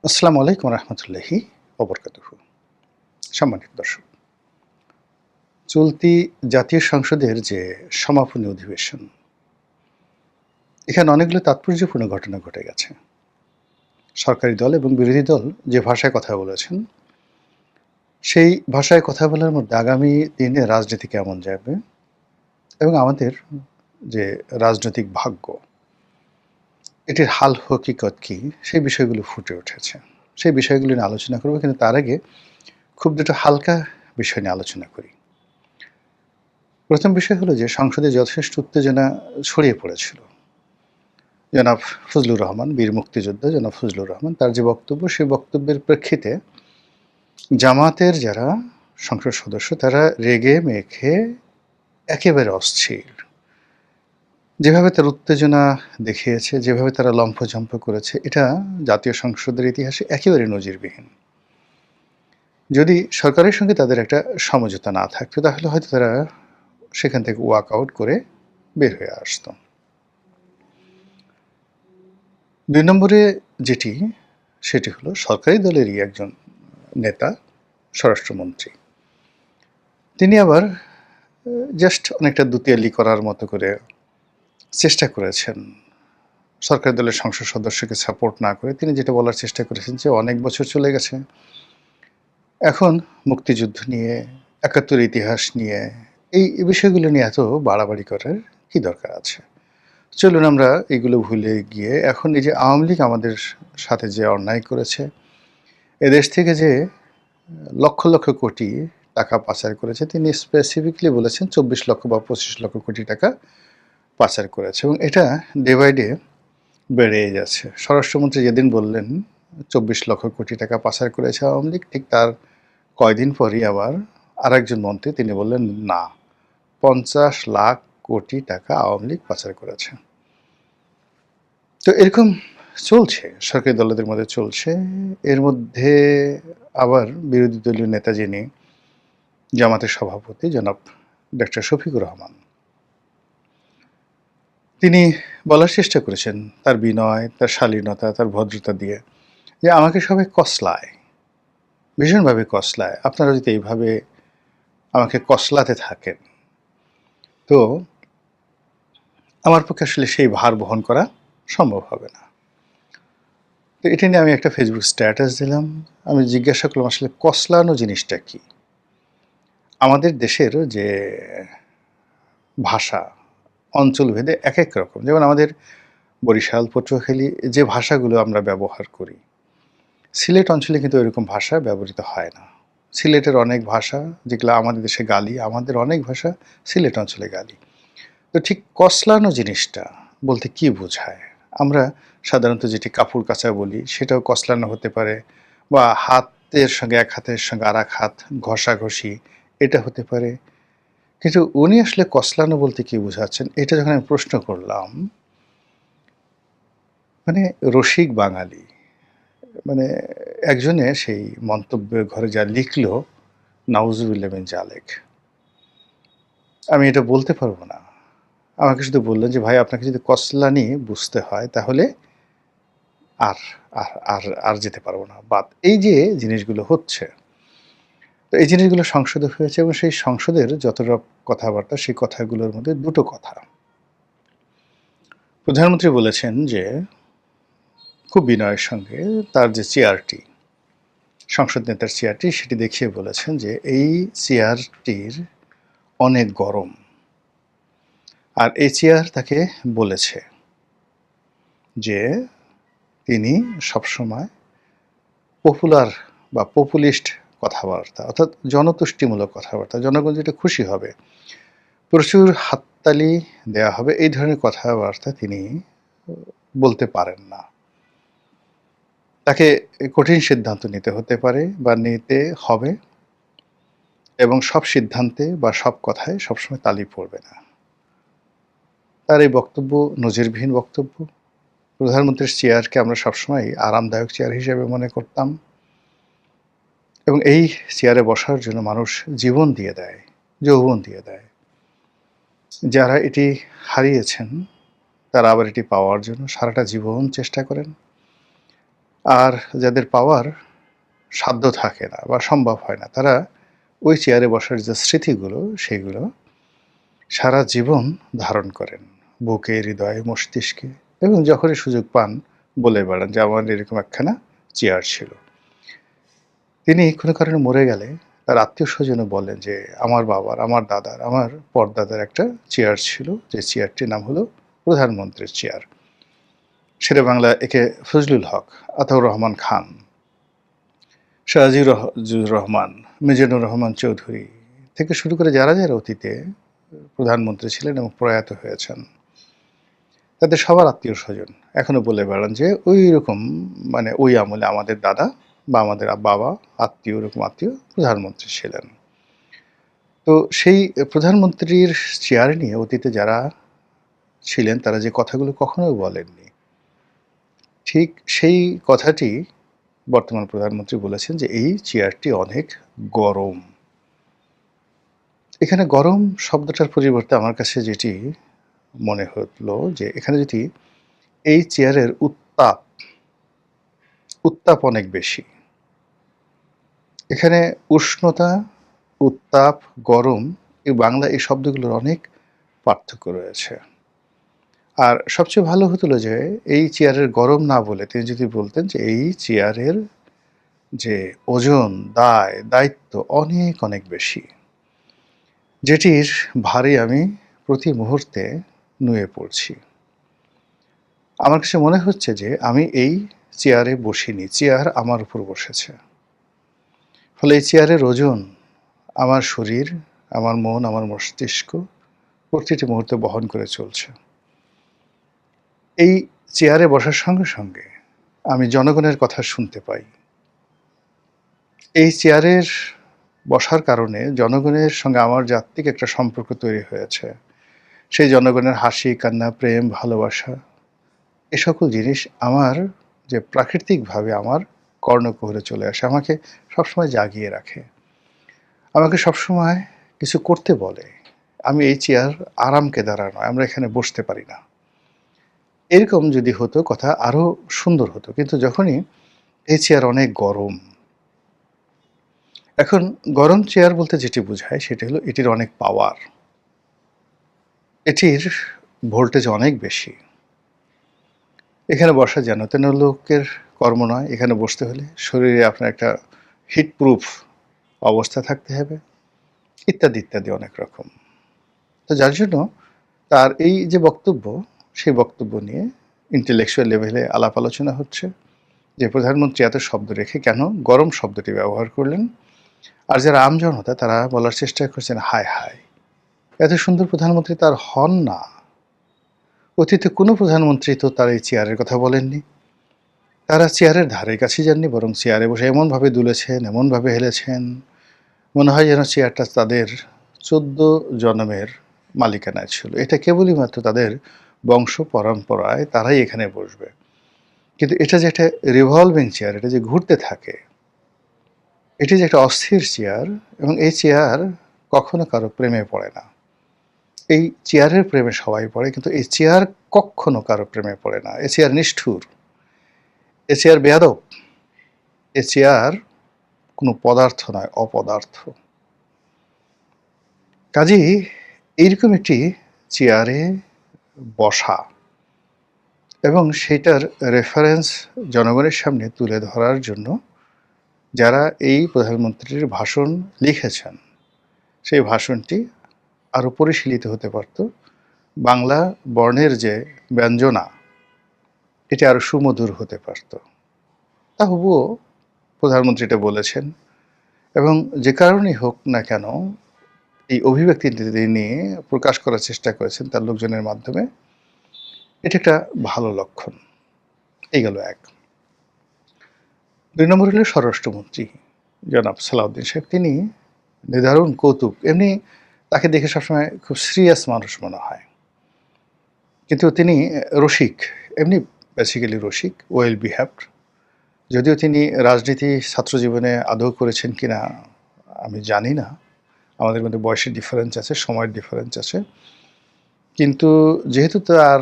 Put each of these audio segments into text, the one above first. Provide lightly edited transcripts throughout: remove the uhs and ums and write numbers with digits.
আসসালামু আলাইকুম রহমতুল্লাহি ওবরকাতুহু। সম্মানিত দর্শক, চলতি জাতীয় সংসদের যে সমাপনী অধিবেশন, এখানে অনেকগুলো তাৎপর্যপূর্ণ ঘটনা ঘটে গেছে। সরকারি দল এবং বিরোধী দল যে ভাষায় কথা বলেছেন, সেই ভাষায় কথা বলার মধ্যে আগামী দিনে রাজনীতি কেমন যাবে এবং আমাদের যে রাজনৈতিক ভাগ্য, এটির হাল হকিকত কী, সেই বিষয়গুলো ফুটে উঠেছে। সেই বিষয়গুলো নিয়ে আলোচনা করব, কিন্তু তার আগে খুব দুটো হালকা বিষয় নিয়ে আলোচনা করি। প্রথম বিষয় হলো যে সংসদে যথেষ্ট উত্তেজনা ছড়িয়ে পড়েছিল। জনাব ফজলুর রহমান, বীর মুক্তিযোদ্ধা জনাব ফজলুর রহমান, তার যে বক্তব্য, সেই বক্তব্যের প্রেক্ষিতে জামাতের যারা সংসদ সদস্য তারা রেগে মেখে একেবারে অস্থির। যেভাবে তার উত্তেজনা দেখিয়েছে, যেভাবে তারা লম্ফঝম্প করেছে, এটা জাতীয় সংসদের ইতিহাসে একেবারে নজিরবিহীন। যদি সরকারের সঙ্গে তাদের একটা সমঝোতা না থাকতো, তাহলে হয়তো তারা সেখান থেকে ওয়াক আউট করে বের হয়ে আসতো। ২ নম্বরে যেটি, সেটি হলো সরকারি দলেরই একজন নেতা, স্বরাষ্ট্রমন্ত্রী। তিনি আবার জাস্ট অনেকটা দুতিয়ালি করার মতো করে চেষ্টা করেছেন। সরকারি দলের সংসদ সদস্যকে সাপোর্ট না করে তিনি যেটা বলার চেষ্টা করেছেন যে অনেক বছর চলে গেছে। এখন মুক্তিযুদ্ধ নিয়ে, ৭১ ইতিহাস নিয়ে, এই বিষয়গুলো নিয়ে এত বাড়াবাড়ি করার কি দরকার আছে? চলুন আমরা এগুলো ভুলে গিয়ে এখন এই যে আওয়ামী লীগ আমাদের সাথে যে অন্যায় করেছে, এদেশ থেকে যে লক্ষ লক্ষ কোটি টাকা পাচার করেছে, তিনি স্পেসিফিকলি বলেছেন ২৪ লক্ষ বা ২৫ লক্ষ কোটি টাকা পাচার করেছে, এবং এটা ডে বাই ডে বেড়েই যাচ্ছে। স্বরাষ্ট্রমন্ত্রী যেদিন বললেন ২৪ লক্ষ কোটি টাকা পাচার করেছে আওয়ামী লীগ, ঠিক তার কয়দিন পরই আবার আরেকজন মন্ত্রী তিনি বললেন না, ৫০ লাখ কোটি টাকা আওয়ামী লীগ পাচার করেছে। তো এরকম চলছে, সরকারি দলদের মধ্যে চলছে। এর মধ্যে আবার বিরোধী দলীয় নেতা যিনি জামাতের সভাপতি জনাব ডক্টর শফিকুর রহমান, তিনি বলার চেষ্টা করেছেন তার বিনয়, তার শালীনতা, তার ভদ্রতা দিয়ে যে আমাকে সবাই কসলায়, ভীষণভাবে কসলায়। আপনারা যদি এইভাবে আমাকে কসলাতে থাকেন, তো আমার পক্ষে আসলে সেই ভার বহন করা সম্ভব হবে না। তো এটা নিয়ে আমি একটা ফেসবুক স্ট্যাটাস দিলাম। আমি জিজ্ঞাসা করলাম আসলে কসলানো জিনিসটা কী? আমাদের দেশের যে ভাষা, অঞ্চলভেদে একেক রকম। যেমন আমাদের বরিশাল, পটুয়াখালী যে ভাষাগুলো আমরা ব্যবহার করি, সিলেট অঞ্চলে কিন্তু ওইরকম ভাষা ব্যবহৃত হয় না। সিলেটের অনেক ভাষা যেগুলো আমাদের দেশে গালি, আমাদের অনেক ভাষা সিলেট অঞ্চলে গালি। তো ঠিক কসলানো জিনিসটা বলতে কী বোঝায়? আমরা সাধারণত যেটি কাপড় কাচা বলি, সেটাও কসলানো হতে পারে, বা হাতের সঙ্গে এক হাতের সঙ্গে আরেক হাত ঘষাঘষি, এটা হতে পারে। কিন্তু উনি আসলে কসলানো বলতে কী বোঝাচ্ছেন, এটা যখন আমি প্রশ্ন করলাম, মানে রসিক বাঙালি, মানে একজনে সেই মন্তব্যের ঘরে যা লিখল, নাউজুবিল্লাহ মিন জালেক। আমি এটা বলতে পারবো না। আমাকে শুধু বললেন যে, "ভাই আপনাকে যদি কসলানি বুঝতে হয় তাহলে আর আর আর আর যেতে পারবো না, বাদ।" এই যে জিনিসগুলো হচ্ছে, তো এই জিনিসগুলো সংসদে হয়েছে, এবং সেই সংসদের যতটা কথাবার্তা, সেই কথাগুলোর মধ্যে দুটো কথা। প্রধানমন্ত্রী বলেছেন যে খুব বিনয়ের সঙ্গে তার যে চেয়ারটি, সংসদ নেতার চেয়ারটি, সেটি দেখিয়ে বলেছেন যে এই চেয়ারটির অনেক গরম। আর এই চেয়ার তাকে বলেছে যে তিনি সবসময় পপুলার বা পপুলিস্ট কথাবার্তা, অর্থাৎ জনতুষ্টিমূলক কথাবার্তা, জনগণ যেটা খুশি হবে, প্রচুর হাততালি দেয়া হবে, এই ধরনের কথাবার্তা তিনি বলতে পারেন না। তাকে কঠিন সিদ্ধান্ত নিতে হতে পারে বা নিতে হবে, এবং সব সিদ্ধান্তে বা সব কথায় সবসময় তালি পড়বে না। তার এই বক্তব্য নজিরবিহীন বক্তব্য। প্রধানমন্ত্রীর চেয়ারকে আমরা সবসময়ই আরামদায়ক চেয়ার হিসেবে মনে করতাম, এবং এই চেয়ারে বসার জন্য মানুষ জীবন দিয়ে দেয়, যৌবন দিয়ে দেয়। যারা এটি হারিয়েছেন, তারা আবার এটি পাওয়ার জন্য সারাটা জীবন চেষ্টা করেন। আর যাদের পাওয়ার সাধ্য থাকে না বা সম্ভব হয় না, তারা ওই চেয়ারে বসার যে স্মৃতিগুলো, সেগুলো সারা জীবন ধারণ করেন বুকে, হৃদয়ে, মস্তিষ্কে, এবং যখনই সুযোগ পান বলে বেড়ান যে আমার এরকম একখানা চেয়ার ছিল। তিনি কোনো কারণে মরে গেলে তার আত্মীয়স্বজনও বলেন যে আমার বাবার, আমার দাদার, আমার পরদাদার একটা চেয়ার ছিল, যে চেয়ারটির নাম হলো প্রধানমন্ত্রীর চেয়ার। শেরে বাংলা একে ফজলুল হক, আতাউর রহমান খান, শাহজিউর রহমান, মিজানুর রহমান চৌধুরী থেকে শুরু করে যারা যারা অতীতে প্রধানমন্ত্রী ছিলেন এবং প্রয়াত হয়েছেন, তাদের সবার আত্মীয়স্বজন এখনো বলে বেড়ান যে ওই রকম, মানে ওই আমলে আমাদের দাদা বা আমাদের বাবা আত্মীয়, ওরকম আত্মীয় প্রধানমন্ত্রী ছিলেন। তো সেই প্রধানমন্ত্রীর চেয়ার নিয়ে অতীতে যারা ছিলেন তারা যে কথাগুলো কখনোই বলেননি, ঠিক সেই কথাটি বর্তমান প্রধানমন্ত্রী বলেছেন যে এই চেয়ারটি অনেক গরম। এখানে গরম শব্দটার পরিবর্তে আমার কাছে যেটি মনে হলো যে এখানে যদি এই চেয়ারের উত্তাপ অনেক বেশি। এখানে উষ্ণতা, উত্তাপ, গরম, এই বাংলা এই শব্দগুলোর অনেক পার্থক্য রয়েছে। আর সবচেয়ে ভালো হতো যে এই চেয়ারের গরম না বলে তিনি যদি বলতেন যে এই চেয়ারের যে ওজন, দায়িত্ব অনেক অনেক বেশি, যেটির ভারে আমি প্রতি মুহূর্তে নুয়ে পড়ছি। আমার কাছে মনে হচ্ছে যে আমি এই চেয়ারে বসিনি, চেয়ার আমার উপর বসেছে। ফলে এই চেয়ারের ওজন আমার শরীর, আমার মন, আমার মস্তিষ্ক প্রতিটি মুহূর্তে বহন করে চলছে। এই চেয়ারে বসার সঙ্গে সঙ্গে আমি জনগণের কথা শুনতে পাই। এই চেয়ারের বসার কারণে জনগণের সঙ্গে আমার যে আত্মিক একটা সম্পর্ক তৈরি হয়েছে, সেই জনগণের হাসি, কান্না, প্রেম, ভালোবাসা, এ সকল জিনিস আমার যে প্রাকৃতিকভাবে আমার কর্ণকুহরে চলে আসে, আমাকে সবসময় জাগিয়ে রাখে, আমাকে সবসময় কিছু করতে বলে। আমি এই চেয়ার আরামকে দ্বারা নয়, আমরা এখানে বসতে পারি না। এরকম যদি হতো কথা আরও সুন্দর হতো, কিন্তু যখনই এই চেয়ার অনেক গরম। এখন গরম চেয়ার বলতে যেটি বোঝায় সেটি হলো এটির অনেক পাওয়ার, এটির ভোল্টেজ অনেক বেশি। এখানে বসা যেন তেন লোকের কর্ম নয়। এখানে বসতে হলে শরীরে আপনার একটা হিট প্রুফ অবস্থা থাকতে হবে, ইত্যাদি ইত্যাদি অনেক রকম। তো যার জন্য তার এই যে বক্তব্য, সেই বক্তব্য নিয়ে ইন্টেলেকচুয়াল লেভেলে আলাপ আলোচনা হচ্ছে যে প্রধানমন্ত্রী এত শব্দ রেখে কেন গরম শব্দটি ব্যবহার করলেন। আর যারা আমজনতা তারা বলার চেষ্টা করছেন হায় হায়, এত সুন্দর প্রধানমন্ত্রী তার হন না। অতীতে কোনো প্রধানমন্ত্রী তো তার এই চেয়ারের কথা বলেননি। তারা চেয়ারের ধারে কাছে যাননি, বরং চেয়ারে বসে এমনভাবে দুলেছেন, এমনভাবে হেলেছেন, মনে হয় যেন চেয়ারটা তাদের 14 জন্মের মালিকানায় ছিল। এটা কেবলই মাত্র তাদের বংশ পরম্পরায় তারাই এখানে বসবে। কিন্তু এটা যে একটা রিভলভিং চেয়ার, এটা যে ঘুরতে থাকে, এটি যে একটা অস্থির চেয়ার, এবং এই চেয়ার কখনো কারো প্রেমে পড়ে না। এই চেয়ারের প্রেমে সবাই পড়ে, কিন্তু এই চেয়ার কখনো কারো প্রেমে পড়ে না। এ চেয়ার নিষ্ঠুর, এ চেয়ার বেয়াদব, এ চেয়ার কোনো পদার্থ নয়, অপদার্থ। কাজেই এইরকম একটি চেয়ারে বসা এবং সেটার রেফারেন্স জনগণের সামনে তুলে ধরার জন্য যারা এই প্রধানমন্ত্রীর ভাষণ লিখেছেন, সেই ভাষণটি আরও পরিশীলিত হতে পারত। বাংলা বর্ণের যে ব্যঞ্জনা, এটি আরও সুমধুর হতে পারত। তবুও প্রধানমন্ত্রী এটা বলেছেন, এবং যে কারণেই হোক না কেন এই অভিব্যক্তিটি তিনি প্রকাশ করার চেষ্টা করেছেন তার লোকজনের মাধ্যমে, এটা একটা ভালো লক্ষণ। এই গেল এক। 2 নম্বর হলো স্বরাষ্ট্রমন্ত্রী জনাব সালাউদ্দিন সাহেব। তিনি নিদারুণ কৌতুক, এমনি তাকে দেখে সবসময় খুব সিরিয়াস মানুষ মনে হয়, কিন্তু তিনি রসিক, এমনি বেসিক্যালি রসিক, ওয়েল বিহেভড। যদিও তিনি রাজনীতি ছাত্র জীবনে আদৌ করেছেন কিনা আমি জানি না, আমাদের মধ্যে বয়সের ডিফারেন্স আছে, সময়ের ডিফারেন্স আছে, কিন্তু যেহেতু তার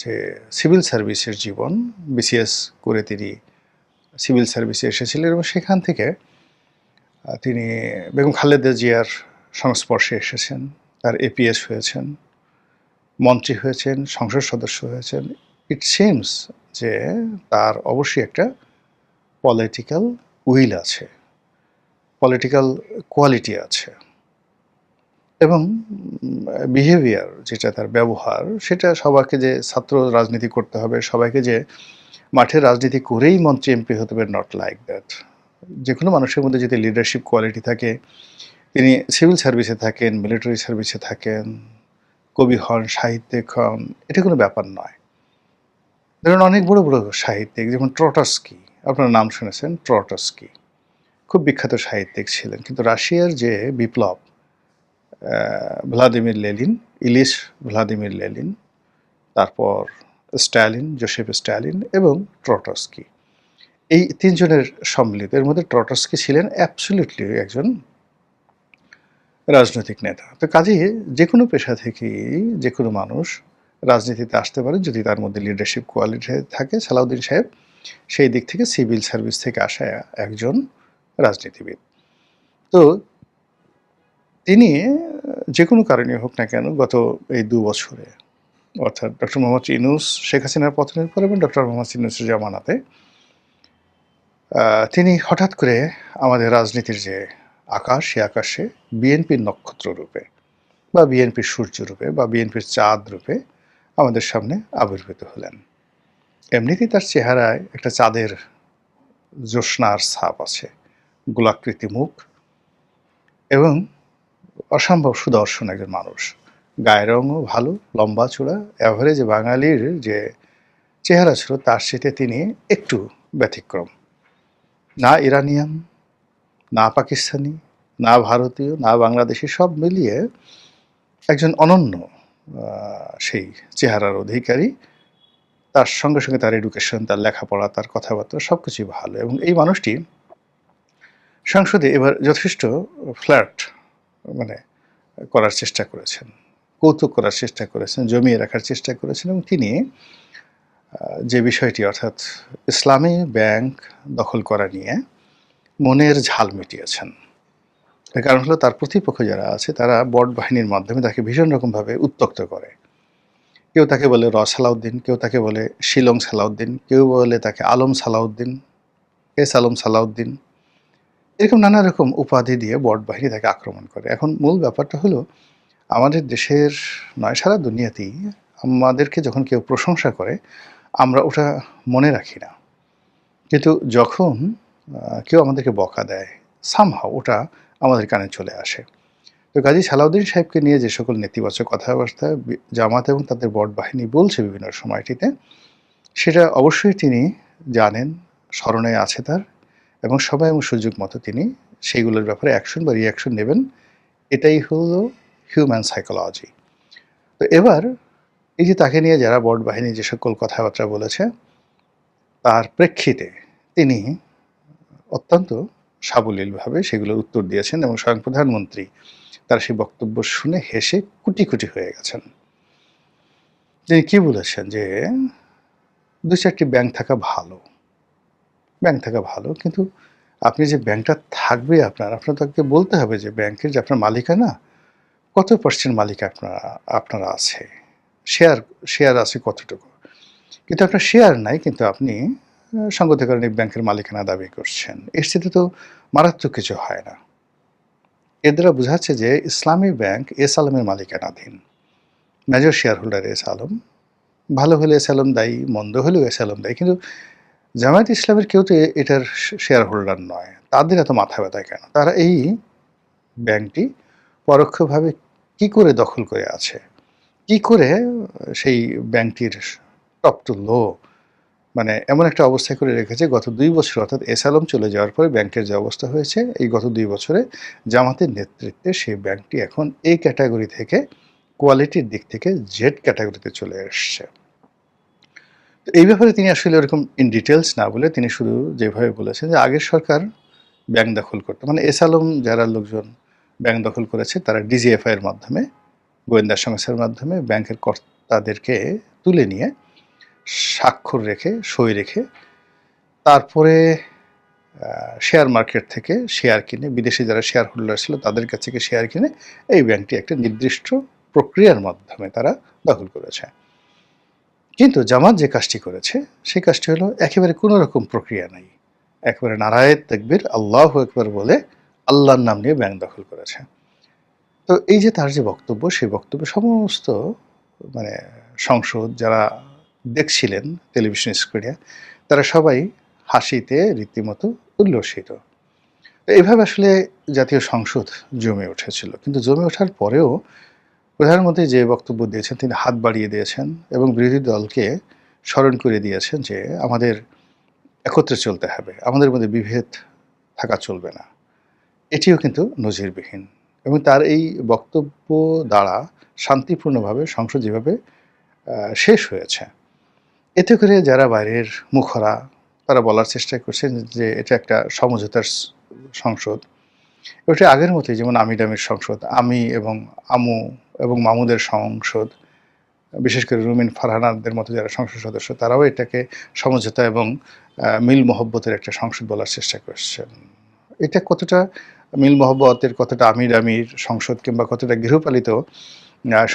যে সিভিল সার্ভিসের জীবন, বিসিএস করে তিনি সিভিল সার্ভিসে এসেছিলেন এবং সেখান থেকে তিনি বেগম খালেদা জিয়ার সংস্পর্শে এসেছেন, তার এপিএস হয়েছেন, মন্ত্রী হয়েছেন, সংসদ সদস্য হয়েছেন। ইট সিমস যে তার অবশ্যই একটা পলিটিক্যাল উইল আছে, পলিটিক্যাল কোয়ালিটি আছে এবং বিহেভিয়ার যেটা তার ব্যবহার, সেটা সবাইকে যে ছাত্র রাজনীতি করতে হবে, সবাইকে যে মাঠে রাজনীতি করেই মন্ত্রী এমপি হতে হবে, নট লাইক দ্যাট। যে কোনো মানুষের মধ্যে যদি লিডারশিপ কোয়ালিটি থাকে, তিনি সিভিল সার্ভিসে থাকেন, মিলিটারি সার্ভিসে থাকেন, কবি হন, সাহিত্যিক হন, এটা কোনো ব্যাপার নয়। ধরুন অনেক বড় বড় সাহিত্যিক, যেমন ট্রটস্কি, আপনার নাম শুনেছেন, ট্রটস্কি খুব বিখ্যাত সাহিত্যিক ছিলেন, কিন্তু রাশিয়ার যে বিপ্লব, ভ্লাদিমির লেনিন, ইলিশ ভ্লাদিমির লেনিন, তারপর স্ট্যালিন, জোসেফ স্ট্যালিন এবং ট্রটস্কি, এই তিনজনের সম্মিলিত, এর মধ্যে ট্রটস্কি ছিলেন অ্যাবসলিউটলি একজন রাজনৈতিক নেতা। তো কাজেই যে কোনো পেশা থেকেই যে কোনো মানুষ রাজনীতিতে আসতে পারে যদি তার মধ্যে লিডারশিপ কোয়ালিটি থাকে। সালাউদ্দিন সাহেব সেই দিক থেকে সিভিল সার্ভিস থেকে আসা একজন রাজনীতিবিদ। তো তিনি যে কোনো কারণে হোক না কেন গত এই ২ বছরে, অর্থাৎ ডক্টর মোহাম্মদ ইউনূস শেখ হাসিনার পতনের পর এবং ডক্টর মোহাম্মদ ইউনূসের জামানাতে তিনি হঠাৎ করে আমাদের রাজনীতির যে আকাশ, সে আকাশে বিএনপির নক্ষত্র রূপে বা বিএনপির সূর্য রূপে বা বিএনপির চাঁদ রূপে আমাদের সামনে আবির্ভূত হলেন। এমনিতেই তার চেহারায় একটা চাঁদের জ্যোৎস্নার ছাপ আছে, গোলাকৃতি মুখ এবং অসম্ভব সুদর্শন একজন মানুষ। গায়ের রঙও ভালো, লম্বা চূড়া, অ্যাভারেজ বাঙালির যে চেহারা ছিল তার সাথে তিনি একটু ব্যতিক্রম। না ইরানিয়ান, না পাকিস্তানি, না ভারতীয়, না বাংলাদেশি, সব মিলিয়ে একজন অনন্য সেই চেহারার অধিকারী। তার সঙ্গে সঙ্গে তার এডুকেশন, তার লেখাপড়া, তার কথাবার্তা সব কিছুই ভালো এবং এই মানুষটি সংসদে এবার যথেষ্ট ফ্ল্যাট মানে করার চেষ্টা করেছেন, কৌতুক করার চেষ্টা করেছেন, জমিয়ে রাখার চেষ্টা করেছেন এবং তিনি যে বিষয়টি অর্থাৎ ইসলামী ব্যাংক দখল করা নিয়ে মনের ঝাল মিটিয়েছেন। এর কারণ হলো তার প্রতিপক্ষ যারা আছে তারা বট বাহিনীর মাধ্যমে তাকে ভীষণ রকমভাবে উত্ত্যক্ত করে। কেউ তাকে বলে সালাউদ্দিন, কেউ তাকে বলে শিলং সালাউদ্দিন, কেউ বলে তাকে আলম সালাউদ্দিন, আলম সালাউদ্দিন, এরকম নানা রকম উপাধি দিয়ে বট বাহিনী তাকে আক্রমণ করে। এখন মূল ব্যাপারটা হলো আমাদের দেশের নয়, সারা দুনিয়াতেই আমাদেরকে যখন কেউ প্রশংসা করে আমরা ওটা মনে রাখি না, কিন্তু যখন কেউ আমাদেরকে বকা দেয় সামহাও ওটা আমাদের কানে চলে আসে। তো কাজী সালাউদ্দিন সাহেবকে নিয়ে যে সকল নেতিবাচক কথাবার্তা জামাত এবং তাদের বট বাহিনী বলছে বিভিন্ন সময়টিতে, সেটা অবশ্যই তিনি জানেন, স্মরণে আছে তার, এবং সময় এবং সুযোগ মতো তিনি সেইগুলোর ব্যাপারে অ্যাকশন বা রিয়াকশন নেবেন। এটাই হলো হিউম্যান সাইকোলজি। তো এবার এই যে তাকে নিয়ে যারা বট বাহিনী যে সকল কথাবার্তা বলেছে তার প্রেক্ষিতে তিনি অত্যন্ত সাবলীলভাবে সেগুলোর উত্তর দিয়েছেন এবং স্বয়ং প্রধানমন্ত্রী তার সেই বক্তব্য শুনে হেসে কুটি কুটি হয়ে গেছেন। তিনি কি বলেছেন যে ২-৪টি ব্যাংক থাকা ভালো, ব্যাংক থাকা ভালো, কিন্তু আপনি যে ব্যাংকটা থাকবে আপনার তাকে বলতে হবে যে ব্যাংকের যে আপনার মালিকানা কত % মালিক আপনার আছে, শেয়ার আছে কতটুকু, কিন্তু আপনার শেয়ার নাই, কিন্তু আপনি সঙ্গত কারণে ব্যাংকের মালিকানা দাবি করছেন। এর সাথে তো মারাত্মক কিছু হয় না। এর দ্বারা বোঝাচ্ছে যে ইসলামী ব্যাংক এস আলমের মালিকানাধীন, major share holder S Alam, ভালো হলে এস আলম দায়ী, মন্দ হলেও এস আলম দায়ী, কিন্তু জামায়াত ইসলামের কেউ তো এটার শেয়ার হোল্ডার নয়। তাদের এত মাথা ব্যথা কেন? তারা এই ব্যাংকটি পরোক্ষভাবে কি করে দখল করে আছে, কি করে সেই ব্যাংকটির টপ টু লো মানে এমন একটা অবস্থায় করে রেখেছে গত ২ বছর, অর্থাৎ এস আলম চলে যাওয়ার পরে ব্যাংকের যে অবস্থা হয়েছে এই গত ২ বছরে জামাতের নেতৃত্বে সেই ব্যাংকটি এখন এই ক্যাটাগরি থেকে কোয়ালিটির দিক থেকে জেড ক্যাটাগরিতে চলে এসছে। তো এই ব্যাপারে তিনি আসলে ওরকম ইন ডিটেলস না বলে তিনি শুধু যেভাবে বলেছেন যে আগের সরকার ব্যাংক দখল করতো, মানে এস আলম যারা লোকজন ব্যাংক দখল করেছে তারা ডিজিএফআই এর মাধ্যমে, গোয়েন্দা সংস্থার মাধ্যমে ব্যাংকের কর্তাদেরকে তুলে নিয়ে স্বাক্ষর রেখে সই রেখে তারপরে শেয়ার মার্কেট থেকে শেয়ার কিনে, বিদেশি যারা শেয়ার হোল্ডার ছিল তাদের কাছ থেকে শেয়ার কিনে এই ব্যাংকটি একটা নির্দিষ্ট প্রক্রিয়ার মাধ্যমে তারা দখল করেছে। কিন্তু জামাত যে কাজটি করেছে সেই কাজটি হলো একেবারে কোনো রকম প্রক্রিয়া নাই, একেবারে নারায়ে তাকবীর আল্লাহু আকবার বলে আল্লাহর নাম নিয়ে ব্যাংক দখল করেছে। তো এই যে তার যে বক্তব্য, সেই বক্তব্যে সমস্ত মানে সংসদ যারা দেখছিলেন টেলিভিশন স্ক্রিনে, তারা সবাই হাসিতে রীতিমতো উল্লসিত। এইভাবে আসলে জাতীয় সংসদ জমে উঠেছিল। কিন্তু জমে ওঠার পরেও প্রধানমন্ত্রী যে বক্তব্য দিয়েছেন তিনি হাত বাড়িয়ে দিয়েছেন এবং বিরোধী দলকে স্মরণ করে দিয়েছেন যে আমাদের একত্রে চলতে হবে, আমাদের মধ্যে বিভেদ থাকা চলবে না। এটিও কিন্তু নজিরবিহীন এবং তার এই বক্তব্য দ্বারা শান্তিপূর্ণভাবে সংসদ যেভাবে শেষ হয়েছে, এতে করে যারা বাইরের মুখরা তারা বলার চেষ্টা করছেন যে এটা একটা সমঝোতার সংসদ। ওটা আগের মতোই, যেমন আমি ডামির সংসদ, আমি এবং আমু এবং মামুদের সংসদ, বিশেষ করে রুমিন ফারহানাদের মতো যারা সংসদ সদস্য তারাও এটাকে সমঝোতা এবং মিল মহব্বতের একটা সংসদ বলার চেষ্টা করছেন। এটা কতটা মিল মহব্বতের, কতটা আমির আমির সংসদ কিংবা কতটা গৃহপালিত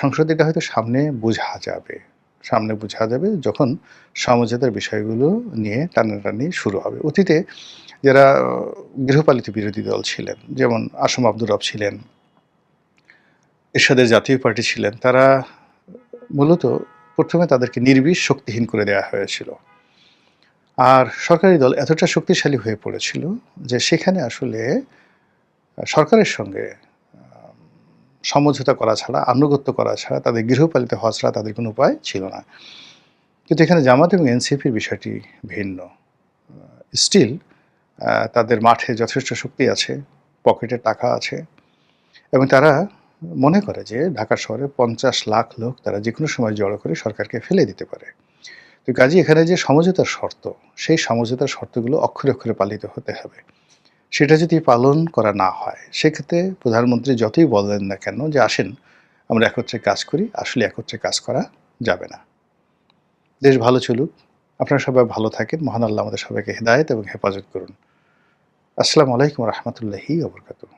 সংসদ, এটা হয়তো সামনে বোঝা যাবে যখন সমঝোতার বিষয়গুলো নিয়ে টানাটানি শুরু হবে। অতীতে যারা গৃহপালিত বিরোধী দল ছিলেন, যেমন আসম আব্দুর রব ছিলেন, এরশাদের জাতীয় পার্টি ছিলেন, তারা মূলত প্রথমে তাদেরকে নির্বিষ শক্তিহীন করে দেওয়া হয়েছিল। আর সরকারি দল এতটা শক্তিশালী হয়ে পড়েছিল যে সেখানে আসলে সরকারের সঙ্গে সমঝোতা করা ছাড়া, আনুগত্য করা ছাড়া, তাদের গৃহপালিত হওয়া ছাড়া তাদের কোনো উপায় ছিল না। কিন্তু এখানে জামাত এবং এনসিপির বিষয়টি ভিন্ন। স্টিল তাদের মাঠে যথেষ্ট শক্তি আছে, পকেটে টাকা আছে এবং তারা মনে করে যে ঢাকা শহরে 50 লাখ লোক তারা যে কোনো সময় জড়ো করে সরকারকে ফেলে দিতে পারে। তো কাজেই এখানে যে সমঝোতার শর্ত, সেই সমঝোতার শর্তগুলো অক্ষরে অক্ষরে পালিত হতে হবে। সেটা যদি পালন করা না হয়, সেক্ষেত্রে প্রধানমন্ত্রী যতই বলেন না কেন যে আসেন আমরা একত্রে কাজ করি, আসলে একত্রে কাজ করা যাবে না। দেশ ভালো চলুক, আপনারা সবাই ভালো থাকেন, মহান আল্লাহ আমাদের সবাইকে হেদায়েত এবং হেফাজত করুন। আসসালামু আলাইকুম ওয়া রাহমাতুল্লাহি ওয়া বারাকাতুহু।